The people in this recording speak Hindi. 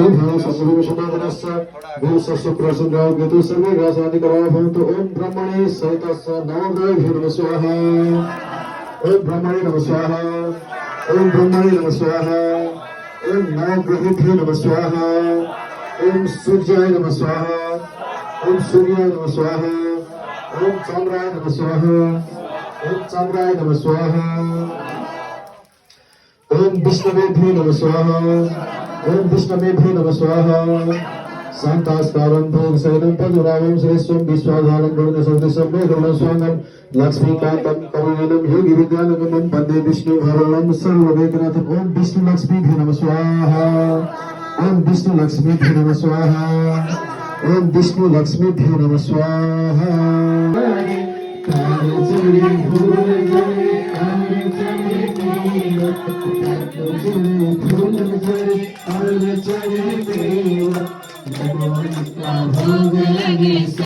ओम ब्रह्मणे सहितस्य नवग्रहेभ्यो नमः स्वाहा। ओम ब्रह्मणे नमः स्वाहा। ओम ब्रह्मणे नमः स्वाहा। ओम नवग्रहेभ्यो नमः स्वाहा। ओम सूर्याय नमः स्वाहा। ओम सूर्याय नमः स्वाहा। ओम चंद्राय नमः स्वाहा। ओम चंद्राय नमः स्वाहा। ओम विष्णुवेभ्यो नमः स्वाहा। ओम विष्णुवेभ्यो नमः स्वाहा। शांतास्कारं भोगशयनं पजुरावं श्रेष्ठं विश्वाधारं गुणसदृशं मेघवर्णं स्वांगं लक्ष्मीकान्तं कमलं योगी विद्यानगमं वन्दे विष्णुभरणं सर्ववेदनाथं। ओम विष्णु लक्ष्मीभ्यो नमः स्वाहा। ओम विष्णु लक्ष्मीभ्यो नमः स्वाहा। ओम विष्णु लक्ष्मीभ्यो नमः स्वाहा। भोग लगे।